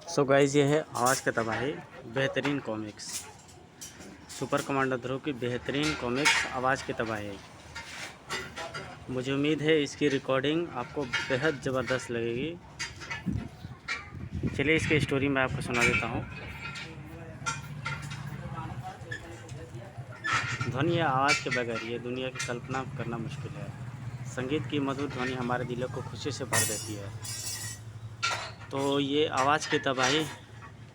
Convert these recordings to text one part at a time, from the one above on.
So guys, ये है आवाज़ की तबाही बेहतरीन कॉमिक्स। सुपर कमांडो ध्रुव की बेहतरीन कॉमिक्स आवाज़ की तबाही। मुझे उम्मीद है इसकी रिकॉर्डिंग आपको बेहद ज़बरदस्त लगेगी। चलिए इसकी स्टोरी मैं आपको सुना देता हूँ। ध्वनि या आवाज़ के बगैर ये दुनिया की कल्पना करना मुश्किल है। संगीत की मधुर ध्वनि हमारे दिलों को खुशी से भर देती है। तो ये आवाज़ की तबाही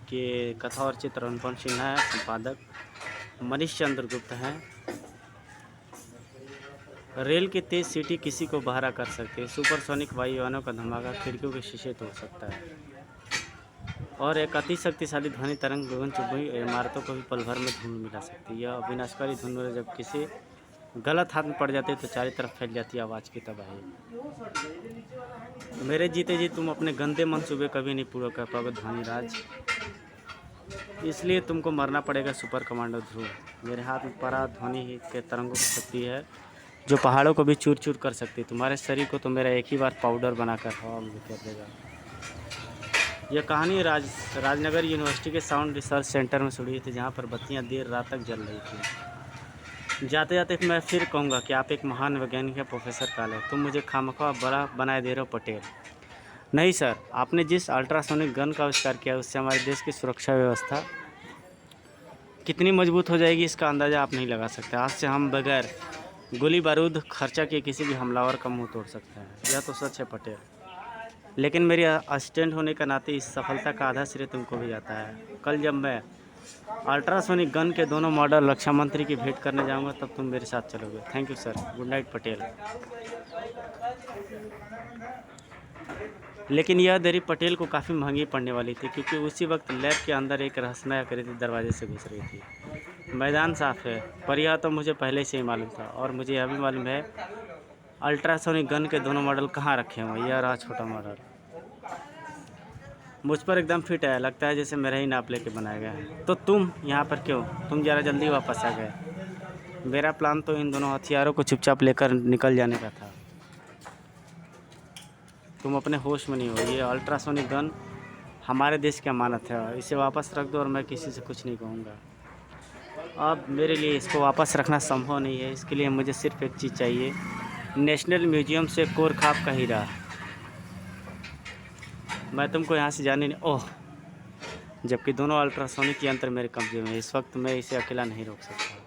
के कथा और चित्र अनुपम सिन्हा है, संपादक मनीष चंद्र गुप्त हैं। रेल की तेज सीटी किसी को बहरा कर सकती है। सुपरसोनिक वायुयानों का धमाका खिड़कियों के शीशे तोड़ सकता है। और एक अति शक्तिशाली ध्वनि तरंग गगन चुंबी इमारतों को भी पल भर में धूल मिला सकती है। यह विनाशकारी धुन जब किसी गलत हाथ में पड़ जाती है तो चारों तरफ फैल जाती है आवाज़ की तबाही। मेरे जीते जी तुम अपने गंदे मंसूबे कभी नहीं पूरा कर पाओगे ध्वनि राज, इसलिए तुमको मरना पड़ेगा सुपर कमांडो ध्रुव। मेरे हाथ में पड़ा ध्वनि के तरंगों की शक्ति है जो पहाड़ों को भी चूर चूर कर सकती है। तुम्हारे शरीर को तो मेरा एक ही बार पाउडर बनाकर हवा में बिखेर देगा। यह कहानी राजनगर यूनिवर्सिटी के साउंड रिसर्च सेंटर में शुरू हुई थी, जहाँ पर बत्तियाँ देर रात तक जल रही थी। जाते जाते मैं फिर कहूँगा कि आप एक महान वैज्ञानिक हैं प्रोफेसर काले। तुम मुझे खामखा बड़ा बनाए दे रहे हो पटेल। नहीं सर, आपने जिस अल्ट्रासोनिक गन का आविष्कार किया उससे हमारे देश की सुरक्षा व्यवस्था कितनी मजबूत हो जाएगी इसका अंदाज़ा आप नहीं लगा सकते। आज से हम बगैर गोली बारूद खर्चा किए किसी भी हमलावर का मुंह तोड़ सकते हैं। यह तो सच है पटेल, लेकिन मेरी असिस्टेंट होने का नाते इस सफलता का आधा श्रेय तुमको भी जाता है। कल जब मैं अल्ट्रासोनिक गन के दोनों मॉडल रक्षा मंत्री की भेंट करने जाऊंगा तब तुम मेरे साथ चलोगे। Thank you sir. Good night Patel. लेकिन यह देरी पटेल को काफ़ी महंगी पड़ने वाली थी, क्योंकि उसी वक्त लैब के अंदर एक रहस्यमय आकृति दरवाजे से घुस रही थी। मैदान साफ है, पर यह तो मुझे पहले से ही मालूम था। और मुझे यह भी मालूम है अल्ट्रासोनिक गन के दोनों मॉडल कहाँ रखे हुए। यह रहा छोटा मॉडल, मुझ पर एकदम फिट है, लगता है जैसे मेरा ही नाप लेके बनाया गया है। तो तुम यहाँ पर क्यों? तुम ज़रा जल्दी वापस आ गए। मेरा प्लान तो इन दोनों हथियारों को चुपचाप लेकर निकल जाने का था। तुम अपने होश में नहीं हो। ये अल्ट्रासोनिक गन हमारे देश की अमानत है, इसे वापस रख दो और मैं किसी से कुछ नहीं कहूँगा। अब मेरे लिए इसको वापस रखना संभव नहीं है। इसके लिए मुझे सिर्फ एक चीज़ चाहिए, नेशनल म्यूजियम से कोर खाप का हीरा। मैं तुमको यहाँ से जाने नहीं। ओह, जबकि दोनों अल्ट्रासोनिक यंत्र मेरे कब्जे में। इस वक्त मैं इसे अकेला नहीं रोक सकता।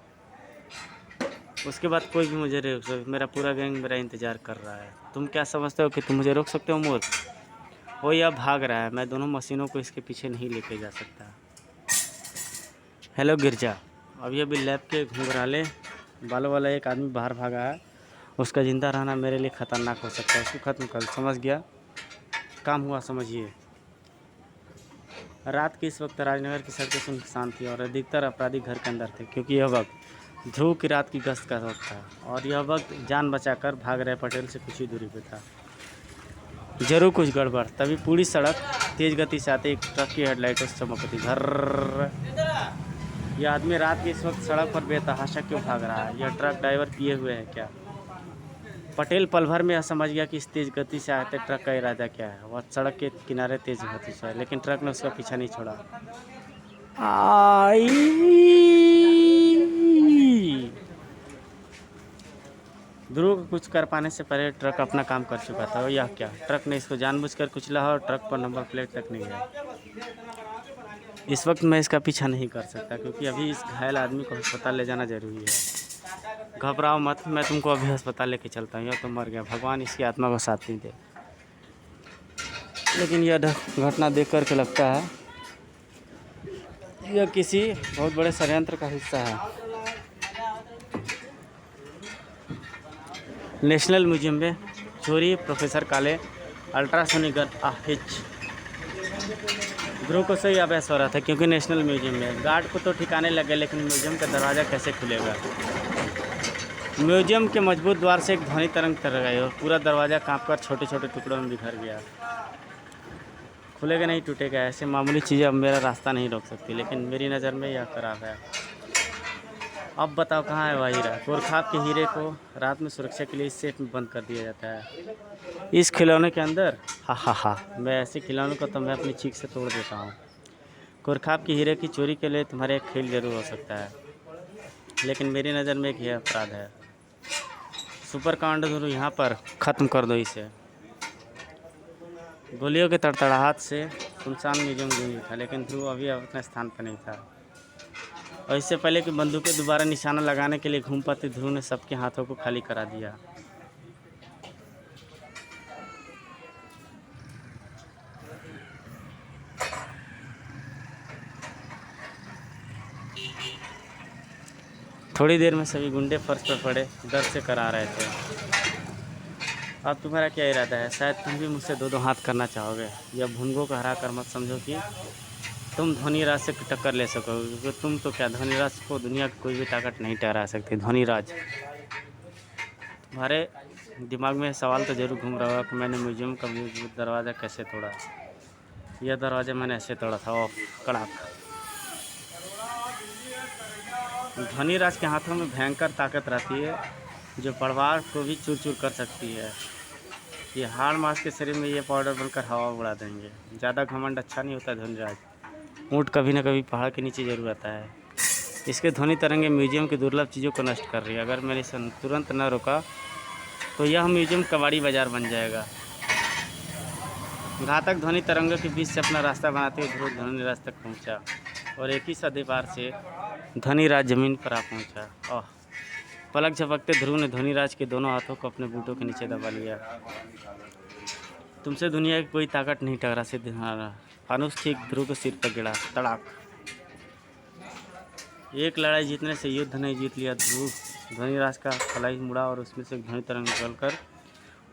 उसके बाद कोई भी मुझे रोक सकता। मेरा पूरा गैंग मेरा इंतज़ार कर रहा है। तुम क्या समझते हो कि तुम मुझे रोक सकते हो मूर्ख? वो यह भाग रहा है, मैं दोनों मशीनों को इसके पीछे नहीं लेके जा सकता। हेलो गिरजा। अभी अभी लैब के घुंघराले बालों वाला एक आदमी बाहर भागा है। उसका ज़िंदा रहना मेरे लिए ख़तरनाक हो सकता है। उसको ख़त्म कर। समझ गया? काम हुआ समझिए। रात के इस वक्त राजनगर की सड़कें सुनसान थी और अधिकतर अपराधी घर के अंदर थे, क्योंकि यह वक्त ध्रुव की रात की गश्त का वक्त था और यह वक्त जान बचाकर भाग रहे पटेल से कुछ ही दूरी पे था। जरूर कुछ गड़बड़। तभी पूरी सड़क तेज़ गति से आते एक ट्रक की हेडलाइटों से चमकती घर। यह आदमी रात के इस वक्त सड़क पर बेतहाशा क्यों भाग रहा है? यह ट्रक ड्राइवर पिए हुए है क्या? पटेल पल भर में यह समझ गया कि इस तेज गति से आते ट्रक का इरादा क्या है। वह सड़क के किनारे तेज गति से है, लेकिन ट्रक ने उसका पीछा नहीं छोड़ा। आई ध्रुव को कुछ कर पाने से पहले ट्रक अपना काम कर चुका था। यह क्या? ट्रक ने इसको जानबूझकर कुचला और ट्रक पर नंबर प्लेट तक नहीं है। इस वक्त मैं इसका पीछा नहीं कर सकता, क्योंकि अभी इस घायल आदमी को अस्पताल ले जाना जरूरी है। घबराओ मत, मैं तुमको अभी अस्पताल लेके चलता हूँ। यह तो मर गया, भगवान इसकी आत्मा को साथ नहीं दे। लेकिन यह घटना देख कर के लगता है यह किसी बहुत बड़े षड्यंत्र का हिस्सा है। नेशनल म्यूजियम में चोरी, प्रोफेसर काले, अल्ट्रासोनिक गन हिच। ध्रुव को सही अभ्यास हो रहा था, क्योंकि नेशनल म्यूजियम में गार्ड को तो ठिकाने लगे, लेकिन म्यूजियम का दरवाज़ा कैसे खुलेगा? म्यूजियम के मजबूत द्वार से एक ध्वनि तरंग तर गई और पूरा दरवाज़ा कांपकर छोटे छोटे टुकड़ों में बिखर गया। खुलेगा नहीं, टूटेगा। ऐसे मामूली चीज़ें अब मेरा रास्ता नहीं रोक सकती, लेकिन मेरी नज़र में यह खराब है। अब बताओ कहाँ है वह हीरा। गोरखाप के हीरे को रात में सुरक्षा के लिए इस सेफ में बंद कर दिया जाता है, इस खिलौने के अंदर। हा हा हा, मैं ऐसे खिलौनों को तो मैं अपनी चीख से तोड़ देता हूँ। गोरखाप के हीरे की चोरी के लिए तुम्हारे एक खेल जरूर हो सकता है, लेकिन मेरी नज़र में एक यह अपराध है। सुपर कमांडो ध्रुव, यहाँ पर ख़त्म कर दो इसे। गोलियों के तड़तड़ाहट से सुनसान म्यूजियम गूंज था, लेकिन ध्रुव अभी अपने स्थान पर नहीं था। और इससे पहले कि बंदूकें दोबारा निशाना लगाने के लिए घूम पाती, ध्रुव ने सबके हाथों को खाली करा दिया। थोड़ी देर में सभी गुंडे फर्श पर पड़े दर्द से करा रहे थे। अब तुम्हारा क्या इरादा है? शायद तुम भी मुझसे दो दो हाथ करना चाहोगे। यह भुनगो को हरा कर मत समझो कि तुम ध्वनिराज से टक्कर ले सकोगे, क्योंकि तुम तो क्या, ध्वनिराज को दुनिया की कोई भी ताकत नहीं ठहरा सकती। ध्वनिराज, तुम्हारे दिमाग में सवाल तो जरूर घूम रहा होगा कि मैंने म्यूजियम का दरवाज़ा कैसे तोड़ा। यह दरवाज़ा मैंने ऐसे तोड़ा था। ऑफ कड़ाक। ध्वनिराज के हाथों में भयंकर ताकत रहती है, जो पड़वार को भी चूर चूर कर सकती है। ये हाड़ मास के शरीर में ये पाउडर बनकर हवा उड़ा देंगे। ज़्यादा घमंड अच्छा नहीं होता ध्वनिराज। ऊँट कभी न कभी पहाड़ के नीचे जरूर आता है। इसके ध्वनि तरंगे म्यूजियम की दुर्लभ चीज़ों को नष्ट कर रही है। अगर मैंने इसे तुरंत न रोका तो यह म्यूजियम कबाड़ी बाजार बन जाएगा। घातक ध्वनि तरंगों के बीच से अपना रास्ता बनाते हुए ध्रुव ध्वनिराज तक पहुंचा, और एक ही सदी पार से ध्वनिराज जमीन पर आ पहुंचा। ओह! पलक झपकते ध्रुव ने ध्वनिराज के दोनों हाथों को अपने बूटों के नीचे दबा लिया। तुमसे दुनिया की कोई ताकत नहीं टकरा सकती। फानुस ठीक ध्रुव के सिर पर गिरा। तड़ाक। एक लड़ाई जीतने से युद्ध नहीं जीत लिया ध्रुव। ध्वनिराज का कलाई मुड़ा और उसमें से ध्वनि तरंग निकलकर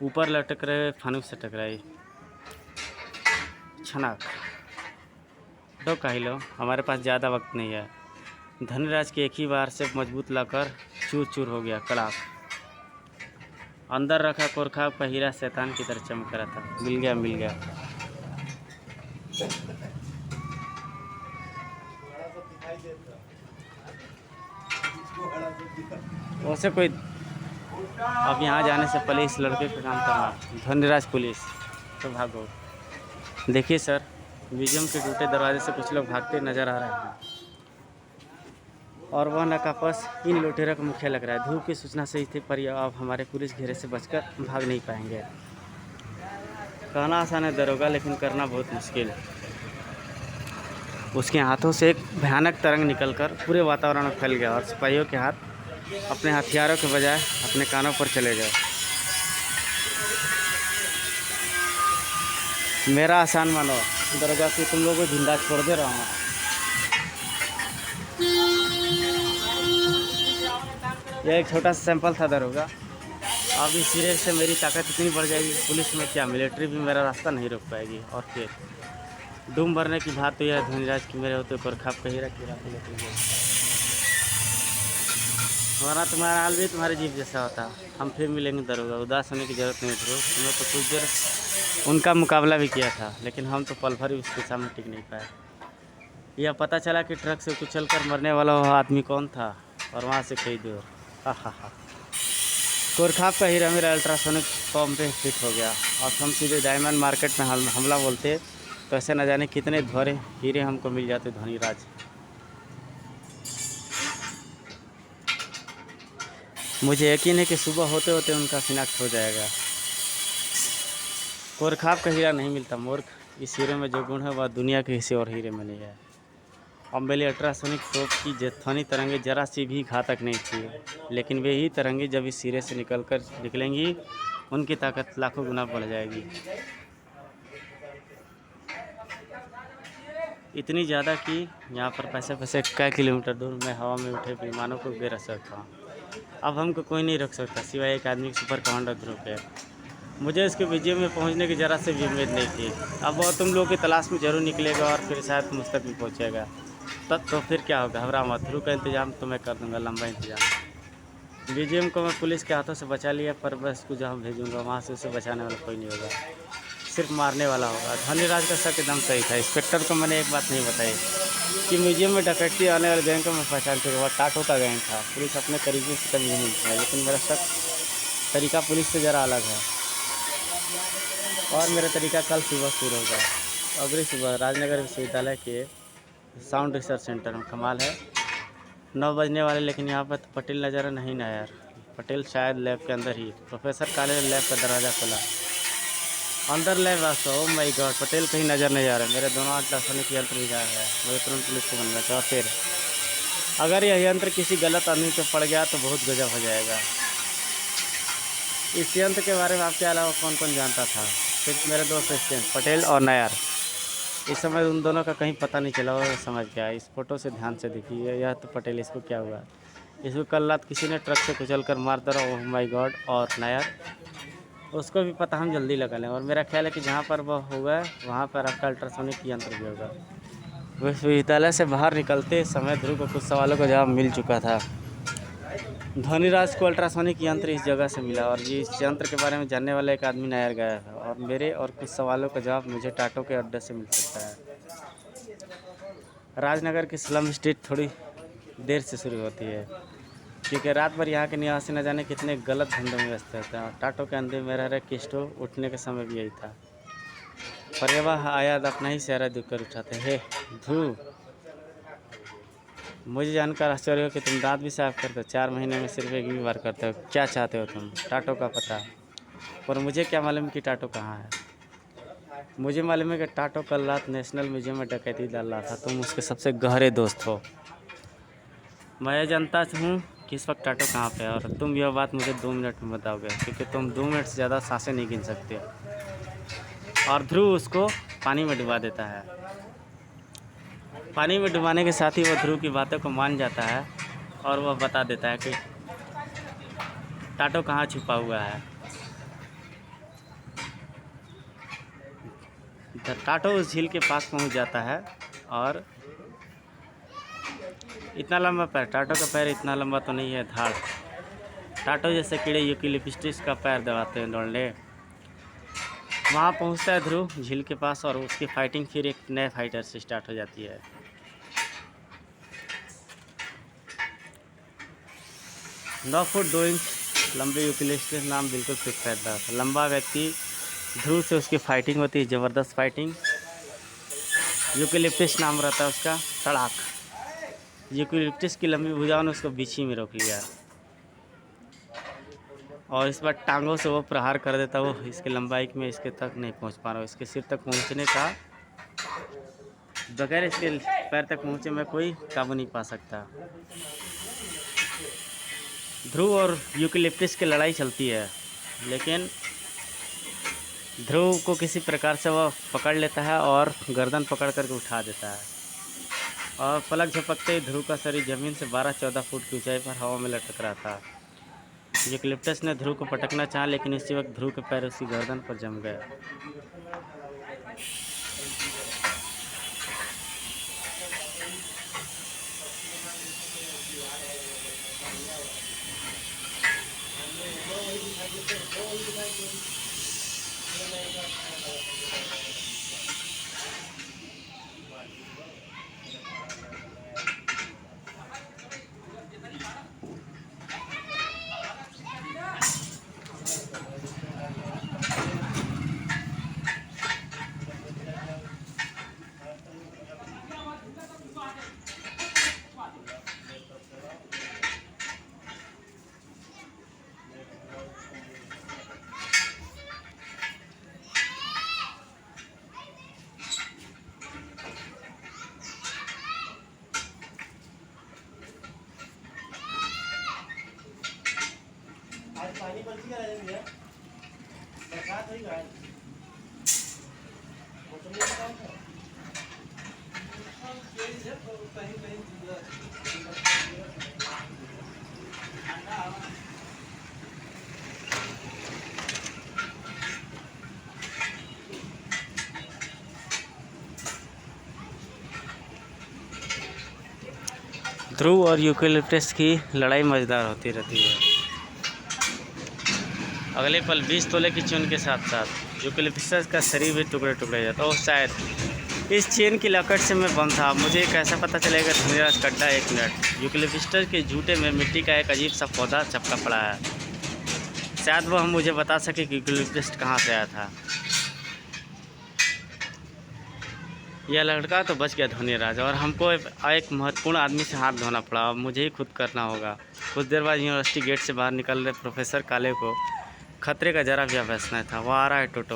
ऊपर लटक रहे फानुस से टकराई। छनाक। तो कह लो, हमारे पास ज़्यादा वक्त नहीं है। ध्वनिराज के एक ही बार से मजबूत लाकर चूर चूर हो गया। कड़ाक। अंदर रखा गोरखाप का हीरा शैतान की तरह चमक रहा था। मिल गया, मिल गया। वैसे कोई अब यहाँ जाने से पहले इस लड़के का काम करना। ध्वनिराज पुलिस, तो भागो। देखिए सर, म्यूजियम के टूटे दरवाजे से कुछ लोग भागते नजर आ रहे हैं, और वह नकाबपोश इन लुटेरों का मुखिया लग रहा है। धूप की सूचना सही थी, पर यह अब हमारे पुलिस घेरे से बचकर भाग नहीं पाएंगे। कहना आसान है दरोगा, लेकिन करना बहुत मुश्किल। उसके हाथों से एक भयानक तरंग निकलकर पूरे वातावरण में फैल गया, और सिपाहियों के हाथ अपने हथियारों के बजाय अपने कानों पर चले गए। मेरा आसान मानो दरोगा, कि तुम लोगों को जिंदा छोड़ दे रहा हूँ। यह एक छोटा सा सैंपल था दरोगा। अब इस सिरे से मेरी ताकत इतनी बढ़ जाएगी, पुलिस में क्या, मिलिट्री भी मेरा रास्ता नहीं रोक पाएगी। और फिर डूम भरने की बात तो यह ध्वनिराज की मेरे होते गोरखाप का हीरा की रात निकल गई। वरना तुम्हारा हाल भी तुम्हारे जीव जैसा होता। हम फिर मिलेंगे दरोगा, उदास होने की ज़रूरत नहीं ध्रुव। तुमने तो कुछ देर उनका मुकाबला भी किया था, लेकिन हम तो पल भर भी उसके सामने टिक नहीं पाए। यह पता चला कि ट्रक से कुचल कर मरने वाला वह आदमी कौन था, और वहाँ से कई दूर। हा हा हा। गोरखाप का हीरा मेरा अल्ट्रासोनिक बम पे फिट हो गया, और हम सीधे डायमंड मार्केट में हमला बोलते तो ऐसे न जाने कितने धोरे हीरे हमको मिल जाते। ध्वनिराज, मुझे यकीन है कि सुबह होते होते उनका शिनाख्त हो जाएगा। गोरखाप का हीरा नहीं मिलता मूर्ख। इस हीरे में जो गुण है वह दुनिया के किसी और हीरे में नहीं है। अब मेरी अल्ट्रासोनिक तोप की ध्वनि तरंगे जरा सी भी घातक नहीं थी, लेकिन वे ही तरंगे जब इस सिरे से निकलेंगी, उनकी ताकत लाखों गुना बढ़ जाएगी। इतनी ज़्यादा कि यहाँ पर पैसे कई किलोमीटर दूर मैं हवा में उठे विमानों को गिरा सकता हूँ। अब हमको कोई नहीं रोक सकता सिवाय एक आदमी सुपर कमांडो ध्रुव के। मुझे इसके विजय में पहुँचने की ज़रा से भी उम्मीद नहीं थी। अब वो तुम लोगों की तलाश में ज़रूर निकलेगा, और फिर शायद मुझ तक भी पहुँचेगा। तब तो फिर क्या होगा, घबरा मत। ध्रुव का इंतज़ाम तो मैं कर दूँगा, लंबा इंतज़ाम। बीजीएम को मैं पुलिस के हाथों से बचा लिया, पर बस को जहाँ भेजूँगा वहाँ से उसे बचाने वाला कोई नहीं होगा। सिर्फ मारने वाला होगा। धनीराज का शक एकदम सही था। इंस्पेक्टर को मैंने एक बात नहीं बताई कि म्यूजियम में डकैती आने वाले गैंग को मैं पहचान चुका हुआ, टाटो का गैंग था। पुलिस अपने तरीके से कभी नहीं मिलती है, लेकिन मेरा शक तरीका पुलिस से ज़रा अलग है और मेरा तरीका कल सुबह शुरू होगा। अगली सुबह राजनगर विश्वविद्यालय के साउंड रिसर्च सेंटर में। कमाल है, 9 बजने वाले, लेकिन यहाँ पर तो पटेल नज़र नहीं ना यार। पटेल शायद लैब के अंदर ही। प्रोफेसर काले ने लैब का दरवाज़ा खोला। अंदर लैब वास्तव, ओह माय गॉड, पटेल कहीं नज़र नहीं आ रहा। मेरे दोनों अल्ट्रासोनिक यंत्र भी गायब है। मुझे तुरंत पुलिस को बनना था। फिर अगर यह यंत्र किसी गलत आदमी पे पड़ गया तो बहुत गजब हो जाएगा। इस यंत्र के बारे में आपके अलावा कौन कौन जानता था? सिर्फ मेरे दोस्त स्टूडेंट पटेल और नायर। इस समय उन दोनों का कहीं पता नहीं चला। वो समझ गया। इस फोटो से ध्यान से देखिए, यह तो पटेल। इसको क्या हुआ? इसको कल रात किसी ने ट्रक से कुचल कर मार डाला। Oh my God. और नायर, उसको भी पता, हम जल्दी लगा लें। और मेरा ख्याल है कि जहाँ पर वह होगा वहाँ पर आपका अल्ट्रासोनिक यंत्र भी होगा। विश्वविद्यालय से बाहर निकलते समय ध्रुव को कुछ सवालों का जवाब मिल चुका था। धनीराज को अल्ट्रासोनिक यंत्र इस जगह से मिला और इस यंत्र के बारे में जानने वाला एक आदमी नायर गया है। और मेरे और कुछ सवालों का जवाब मुझे टाटो के अड्डे से मिल सकता है। राजनगर की स्लम स्ट्रीट थोड़ी देर से शुरू होती है, क्योंकि रात भर यहाँ के निवासी न जाने कितने गलत धंधों में व्यस्त रहते हैं। और टाटो के अंधे में रह रहे किस्टो उठने के समय भी यही था। पर वह आया अपना ही चेहरा दुख कर उठाते। हे ध्रुव, मुझे जानकर आश्चर्य हो कि तुम दांत भी साफ करते हो। 4 महीने में सिर्फ एक भी बार करते हो। क्या चाहते हो तुम? टाटो का पता। पर मुझे क्या मालूम कि टाटो कहाँ है? मुझे मालूम है कि टाटो कल रात नेशनल म्यूजियम में डकैती डाल रहा था। तुम उसके सबसे गहरे दोस्त हो। मैं ये जानता हूँ कि इस वक्त टाटो कहाँ पे है, और तुम यह बात मुझे 2 मिनट में बताओगे, क्योंकि तुम 2 मिनट से ज़्यादा सांसें नहीं गिन सकते। और ध्रुव उसको पानी में डुबा देता है। पानी में डुबाने के साथ ही वह ध्रुव की बातों को मान जाता है और वह बता देता है कि टाटो कहाँ छुपा हुआ है। टाटो उस झील के पास पहुंच जाता है और इतना लंबा पैर, टाटो का पैर इतना लंबा तो नहीं है, धाड़। टाटो जैसे कीड़े यूकेलिप्टस का पैर दबाते हैं दौड़ने। वहाँ पहुँचता है ध्रुव झील के पास और उसकी फाइटिंग फिर एक नए फाइटर से स्टार्ट हो जाती है। 9 फुट 2 इंच लंबे यूकेलिप्टस नाम बिल्कुल फिट रहता है। लंबा व्यक्ति ध्रुव से उसकी फाइटिंग होती है, ज़बरदस्त फाइटिंग। यूकेलिप्टस नाम रहता है उसका, तड़ाक। यूकेलिप्टस की लंबी भुजाओं ने उसको बीच ही में रोक लिया और इस बार टांगों से वो प्रहार कर देता। वो इसके लंबाई में इसके तक नहीं पहुंच पा रहा। इसके सिर तक पहुंचने का, बगैर इसके पैर तक पहुंचे मैं कोई काबू नहीं पा सकता। ध्रुव और यूकेलिप्टस की लड़ाई चलती है, लेकिन ध्रुव को किसी प्रकार से वह पकड़ लेता है और गर्दन पकड़ करके उठा देता है। और पलक झपकते ही ध्रुव का शरीर ज़मीन से 12-14 फुट की ऊंचाई पर हवा में लटक रहा था। यूकेलिप्टस ने ध्रुव को पटकना चाहा, लेकिन इसी वक्त ध्रुव के पैर उसकी गर्दन पर जम गए। पानी बच गया है भैया, बरसात हुई है। ध्रुव और यूकेलिप्टस की लड़ाई मज़ेदार होती रहती है। अगले पल 20 तोले की चून के साथ साथ यूकेलिप्टस का शरीर भी टुकड़े टुकड़े हो जाता है। और शायद इस चेन की लकड़ से मैं बंद था, मुझे कैसे पता चलेगा धनीराज कड्डा। 1 मिनट। यूकेलिप्टस के जूते में मिट्टी का एक अजीब सा पौधा चपका पड़ा है, शायद वह मुझे बता सके कि यूकेलिप्टस कहाँ से आया था। यह लड़का तो बच गया धनीराज, और हमको एक महत्वपूर्ण आदमी से हाथ धोना पड़ा। अब मुझे ही खुद करना होगा। कुछ देर बाद यूनिवर्सिटी गेट से बाहर निकल रहे प्रोफेसर काले को खतरे का जरा भी आभास नहीं था। वो आ रहा है टोटो।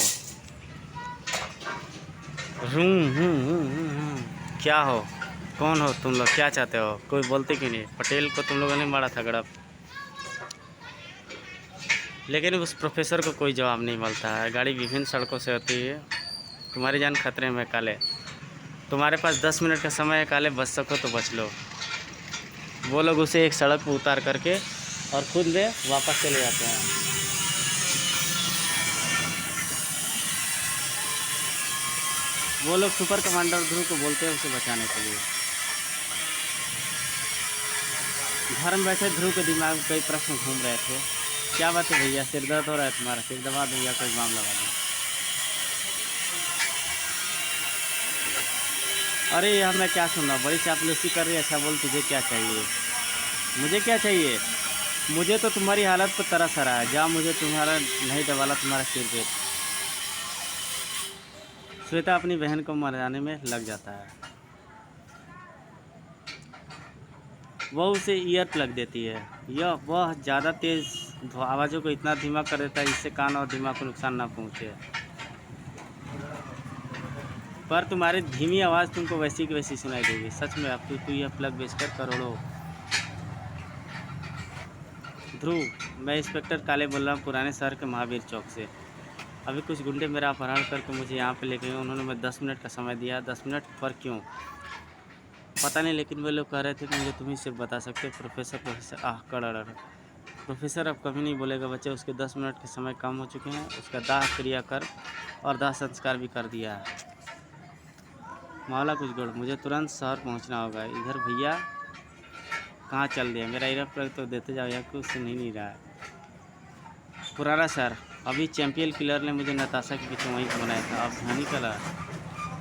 क्या हो, कौन हो तुम लोग, क्या चाहते हो? कोई बोलते क्यों नहीं? पटेल को तुम लोगों ने मारा था गड़प। लेकिन उस प्रोफेसर को कोई जवाब नहीं मिलता है। गाड़ी विभिन्न सड़कों से होती है। तुम्हारी जान खतरे में काले, तुम्हारे पास 10 मिनट का समय है काले, बच सको तो बच लो। वो लोग उसे एक सड़क पर उतार करके और खुद वे वापस चले जाते हैं। वो लोग सुपर कमांडर ध्रुव को बोलते हैं उसे बचाने के लिए। घर में बैठे ध्रुव के दिमाग में कई प्रश्न घूम रहे थे। क्या बात है भैया, सिर दर्द हो रहा है तुम्हारा? सिर दबा दूँ या कोई बाम लगा दूँ? अरे यार मैं क्या सुन रहा हूँ, बड़ी चापलूसी कर रही है। अच्छा बोल, तुझे क्या चाहिए? मुझे क्या चाहिए? मुझे तो तुम्हारी हालत पर तरस आ रहा है। जा, मुझे तुम्हारा नहीं दबाला तुम्हारा सिर पे। श्वेता अपनी बहन को मराने में लग जाता है। वह उसे ईयर प्लग देती है। वह ज़्यादा तेज़ आवाज़ों को इतना धीमा कर देता है जिससे कान और दिमाग को नुकसान ना पहुँचे। पर तुम्हारी धीमी आवाज़ तुमको वैसी की वैसी सुनाई देगी। सच में अब तू यह प्लग बेचकर करोड़ों। ध्रुव, मैं इंस्पेक्टर काले बोल रहा हूँ, पुराने शहर के महावीर चौक से। अभी कुछ गुंडे मेरा अपहरण करके मुझे यहाँ पे लेके गए। उन्होंने मैं 10 मिनट का समय दिया। 10 मिनट पर क्यों पता नहीं, लेकिन वे लोग कह रहे थे कि मुझे तुम ही सिर्फ बता सकते। प्रोफेसर आह कड़। प्रोफेसर अब कभी नहीं बोलेगा बच्चे, उसके 10 मिनट के समय कम हो चुके हैं। उसका दाह क्रिया कर और दाह संस्कार भी कर दिया है। मामला कुछ गड़, मुझे तुरंत शहर पहुंचना होगा। इधर भैया कहाँ चल दिया? मेरा इधर तो देते जाओ यार, कुछ सुन ही नहीं रहा है। पुराना शहर, अभी चैंपियन किलर ने मुझे नताशा के पीछे वहीं बनाया था। अब ध्वनि कला,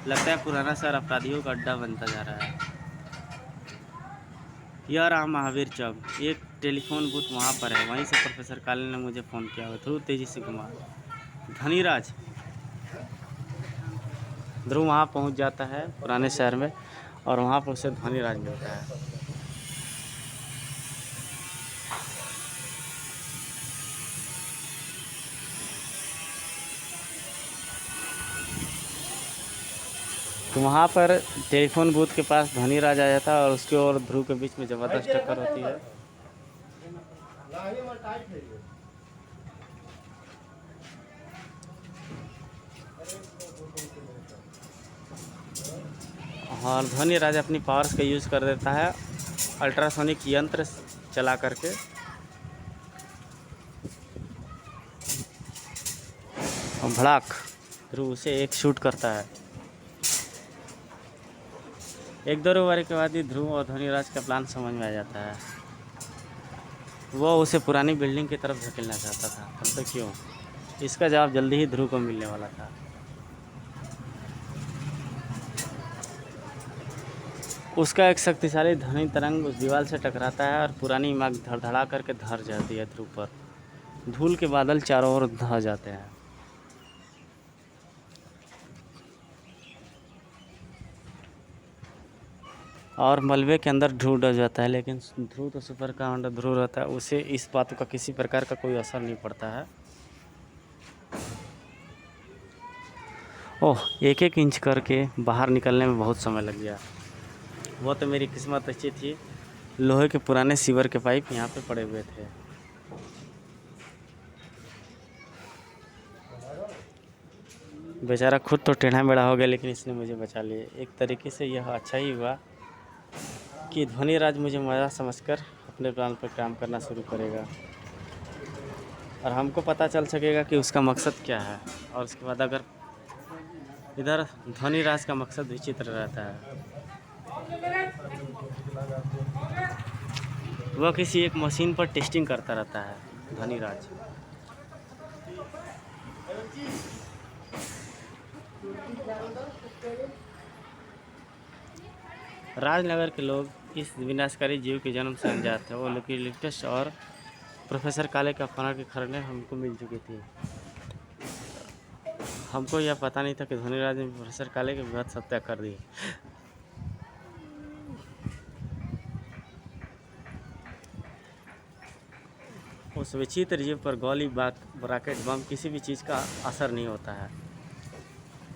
लगता है पुराना शहर अपराधियों का अड्डा बनता जा रहा है। यह रहा महावीर चौक, एक टेलीफोन बूथ वहाँ पर है। वहीं से प्रोफेसर काले ने मुझे फ़ोन किया हुआ। ध्रुव तेज़ी से घुमा। धनीराज। ध्रुव वहाँ पहुँच जाता है पुराने शहर में, और वहाँ पर उसे धनीराज मिलता है। तो वहाँ पर टेलीफोन बूथ के पास धनीराज आ जाता है और उसके और ध्रुव के बीच में ज़बरदस्त टक्कर होती है। और धनीराज अपनी पावर्स का यूज़ कर देता है, अल्ट्रासोनिक यंत्र चला करके। और भड़ाक, ध्रुव उसे एक शूट करता है। एक दो ओवर के बाद ही ध्रुव और धनीराज का प्लान समझ में आ जाता है। वो उसे पुरानी बिल्डिंग की तरफ धकेलना चाहता था, परंतु क्यों? इसका जवाब जल्दी ही ध्रुव को मिलने वाला था। उसका एक शक्तिशाली ध्वनि तरंग उस दीवार से टकराता है और पुरानी इमारत धड़धड़ा करके धर जाती है ध्रुव पर। धूल के बादल चारों ओर ढह जाते हैं। और मलबे के अंदर ध्रुव डर जाता है, लेकिन ध्रुव तो सुपर कमांडर ध्रुव रहता है, उसे इस बात का किसी प्रकार का कोई असर नहीं पड़ता है। ओह, एक एक इंच करके बाहर निकलने में बहुत समय लग गया। वो तो मेरी किस्मत अच्छी थी, लोहे के पुराने सीवर के पाइप यहाँ पे पड़े हुए थे। बेचारा खुद तो टेढ़ा मेढ़ा हो गया, लेकिन इसने मुझे बचा लिया। एक तरीके से यह अच्छा ही हुआ कि धनीराज मुझे मज़ा समझकर अपने प्लान पर काम करना शुरू करेगा, और हमको पता चल सकेगा कि उसका मकसद क्या है। और उसके बाद अगर इधर धनीराज का मकसद विचित्र रहता है। वह किसी एक मशीन पर टेस्टिंग करता रहता है धनीराज। राजनगर के लोग इस विनाशकारी जीव के जन्म से अनजात थे। वो यूकेलिप्टस और प्रोफेसर काले के अपहरण की खबरें हमको मिल चुकी थी। हमको यह पता नहीं था कि धोनीराज ने प्रोफेसर काले की भीभत्स हत्या कर दी। उस विचित्र जीव पर गोली, रॉकेट, बम, किसी भी चीज़ का असर नहीं होता है।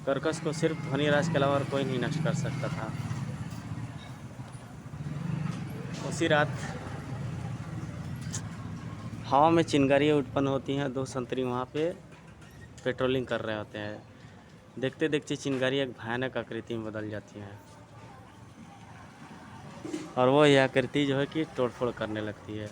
कर्कश को सिर्फ धोनीराज के अलावा और कोई नहीं नष्ट कर सकता था। उसी रात हवा में चिंगारियाँ उत्पन्न होती हैं। दो संतरी वहाँ पे पेट्रोलिंग कर रहे होते हैं। देखते देखते चिंगारी एक भयानक आकृति में बदल जाती हैं और वो यह आकृति जो है कि तोड़फोड़ करने लगती है।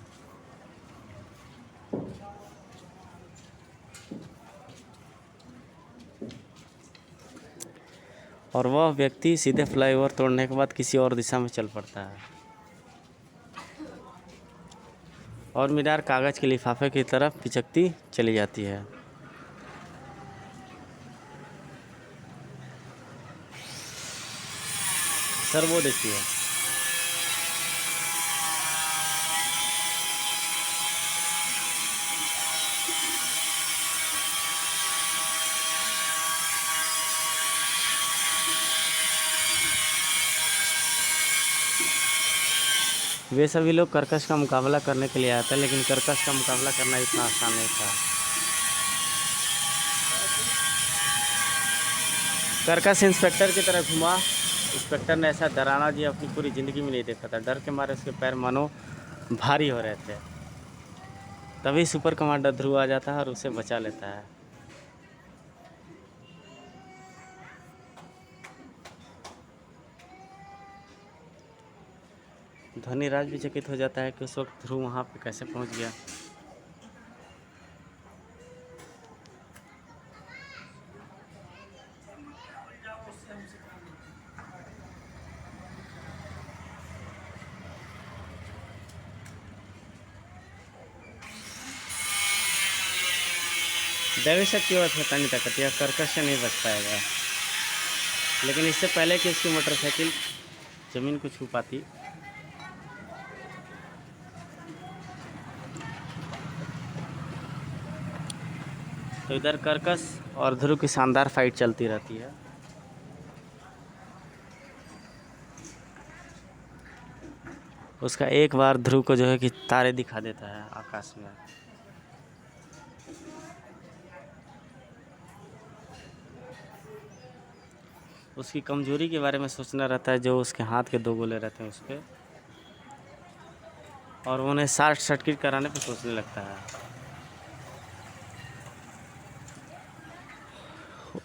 और वह व्यक्ति सीधे फ्लाईओवर तोड़ने के बाद किसी और दिशा में चल पड़ता है और मीनार कागज़ के लिफाफे की तरफ पिचकती चली जाती है। सर वो देखिए, वे सभी लोग कर्कश का मुकाबला करने के लिए आए थे, लेकिन कर्कश का मुकाबला करना इतना आसान नहीं था। कर्कश इंस्पेक्टर की तरफ घुमा। इंस्पेक्टर ने ऐसा डरावना जी अपनी पूरी ज़िंदगी में नहीं देखा था। डर के मारे उसके पैर मानो भारी हो रहे थे। तभी सुपर कमांडर ध्रुव आ जाता है और उसे बचा लेता है। धोनीराज भी चकित हो जाता है कि उस वक्त ध्रुव वहाँ पे कैसे पहुँच गया। दैवी शक्ति और शैतानी ताकत, यह कर्कश से नहीं बच पाएगा। लेकिन इससे पहले कि उसकी मोटरसाइकिल ज़मीन को छू पाती, तो इधर कर्कश और ध्रुव की शानदार फाइट चलती रहती है। उसका एक बार ध्रुव को जो है कि तारे दिखा देता है आकाश में। उसकी कमजोरी के बारे में सोचना रहता है, जो उसके हाथ के 2 गोले रहते हैं उस पर, और वो उन्हें शॉर्ट सर्किट कराने पर सोचने लगता है।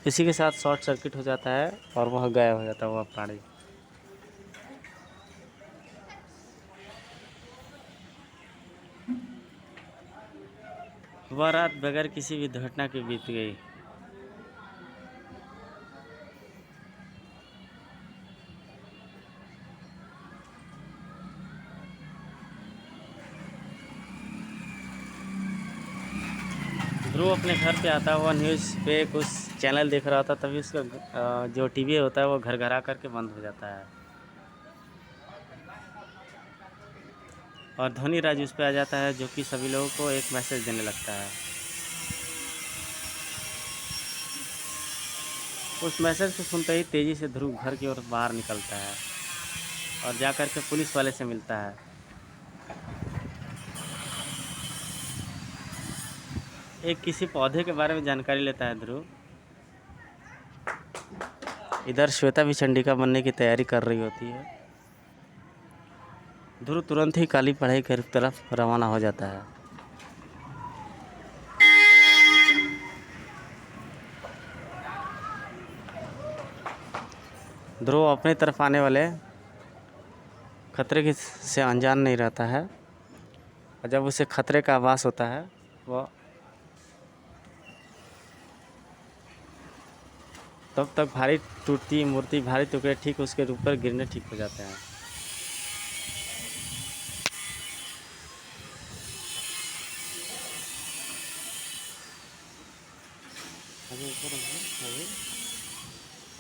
इसी के साथ शॉर्ट सर्किट हो जाता है और वह गायब हो जाता है, वह प्राणी। वह रात बगैर किसी भी दुर्घटना के बीत गई। ध्रुव अपने घर पे आता हुआ न्यूज़ पे कुछ चैनल देख रहा था, तभी उसका जो टीवी होता है वो घर घर आकर के बंद हो जाता है और धोनीराज उस पे आ जाता है, जो कि सभी लोगों को एक मैसेज देने लगता है। उस मैसेज को सुनते ही तेज़ी से ध्रुव घर की ओर बाहर निकलता है और जाकर के पुलिस वाले से मिलता है। एक किसी पौधे के बारे में जानकारी लेता है ध्रुव। इधर श्वेता भी चंडिका बनने की तैयारी कर रही होती है। ध्रुव तुरंत ही काली पढ़ाई की तरफ रवाना हो जाता है। ध्रुव अपनी तरफ आने वाले खतरे की से अनजान नहीं रहता है, और जब उसे खतरे का आभास होता है वह तब तक भारी टूटती मूर्ति, भारी टुकड़े ठीक उसके ऊपर गिरने ठीक हो जाते हैं। अभी ऊपर है, अभी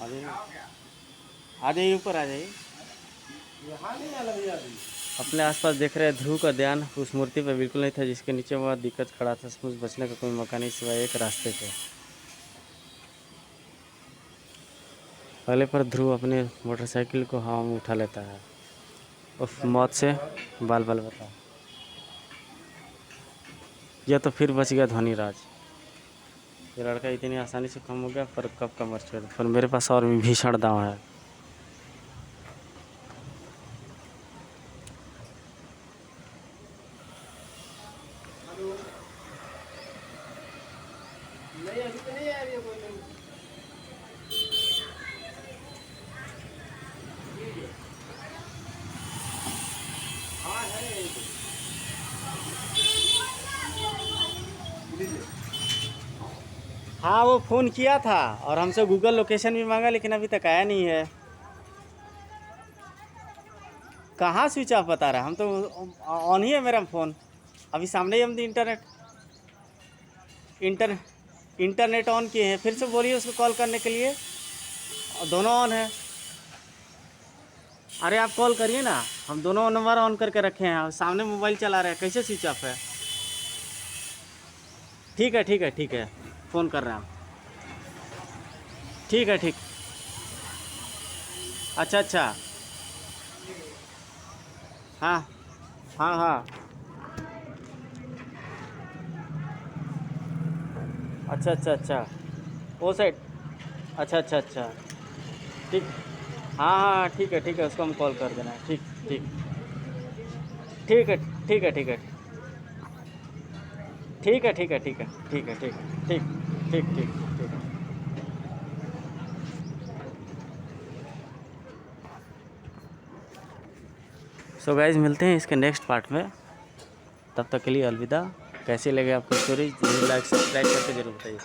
आ जाइए, आ जाइए, ऊपर आ जाइए। यहाँ नहीं आला भैया अभी। अपने आसपास देख रहे हैं। ध्रुव का ध्यान उस मूर्ति पर बिल्कुल नहीं था जिसके नीचे वह दिक्कत खड़ा था। समझ बचने का कोई मौका नहीं सिवाय एक रास्ते के। पहले पर ध्रुव अपने मोटरसाइकिल को हवा में उठा लेता है। उस मौत से बाल बाल बता। यह तो फिर बच गया ध्वनिराज। ये लड़का इतनी आसानी से कम हो गया, पर कब का मर चुका। पर मेरे पास और भी भीषण दांव है। नहीं अभी तो नहीं आ रही है कोई नहीं। हाँ है यहीं पे। लीजिए। हाँ, वो फ़ोन किया था और हमसे गूगल लोकेशन भी मांगा, लेकिन अभी तक आया नहीं है। कहाँ स्विच ऑफ बता रहा है? हम तो ऑन ही है मेरा फ़ोन। अभी सामने ही हम इंटरनेट ऑन किए हैं। फिर से बोलिए उसको कॉल करने के लिए। और दोनों ऑन है। अरे आप कॉल करिए ना, हम दोनों नंबर ऑन करके रखे हैं। सामने मोबाइल चला रहे हैं, कैसे स्विच ऑफ है? ठीक है, ठीक है, ठीक है, फ़ोन कर रहे हैं हम। ठीक है, ठीक। अच्छा, अच्छा। हाँ, हाँ, हाँ। अच्छा, अच्छा, अच्छा। वो साइड। अच्छा, अच्छा, अच्छा। ठीक। हाँ, हाँ, ठीक है, ठीक है, उसको हम कॉल कर देना है। ठीक, ठीक। ठीक है, ठीक है, ठीक है। ठीक है, ठीक है, ठीक है, ठीक है, ठीक, ठीक, ठीक, ठीक, ठीक। सो गाइज, मिलते हैं इसके नेक्स्ट पार्ट में। तब तक के लिए अलविदा। कैसी लगे आपकी स्टोरी? जरूर लाइक सब्सक्राइब करके जरूर बताइए।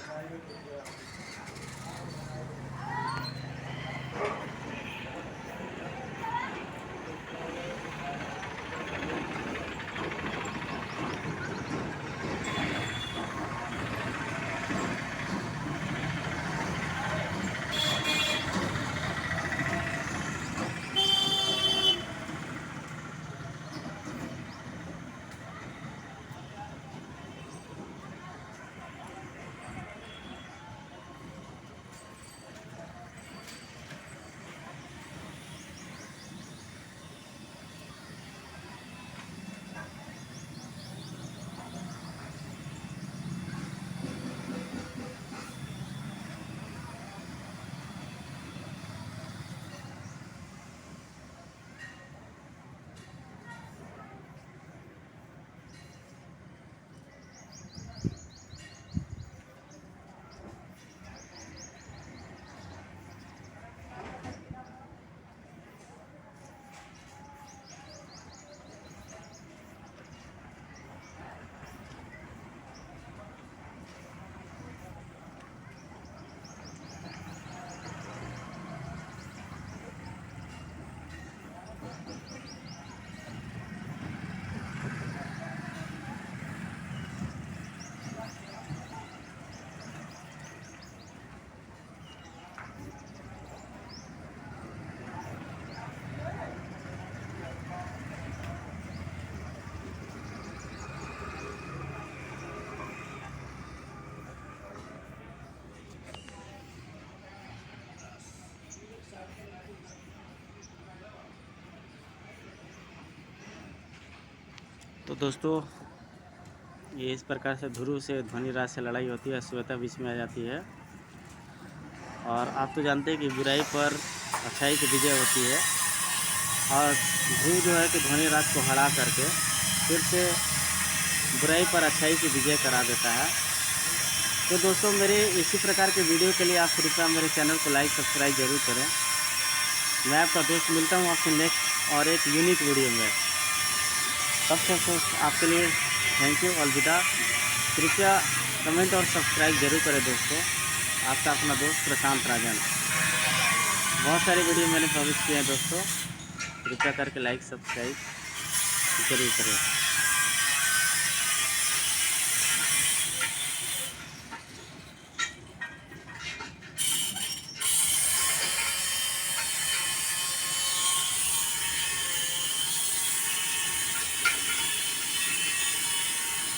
तो दोस्तों, ये इस प्रकार से ध्रुव से ध्वनिराज से लड़ाई होती है। श्वेता बीच में आ जाती है। और आप तो जानते हैं कि बुराई पर अच्छाई की विजय होती है। और ध्रुव जो है कि ध्वनिराज को हरा करके फिर से बुराई पर अच्छाई की विजय करा देता है। तो दोस्तों, मेरे इसी प्रकार के वीडियो के लिए आप कृपया मेरे चैनल को लाइक सब्सक्राइब जरूर करें। मैं आपका दोस्त मिलता हूँ आपसे नेक्स्ट और एक यूनिक वीडियो में। तब तक आपके लिए थैंक यू, अलविदा। कृपया कमेंट और सब्सक्राइब जरूर करें दोस्तों। आपका अपना दोस्त प्रशांत राजन। बहुत सारे वीडियो मैंने पब्लिश किए हैं दोस्तों। कृपया करके लाइक सब्सक्राइब जरूर करें।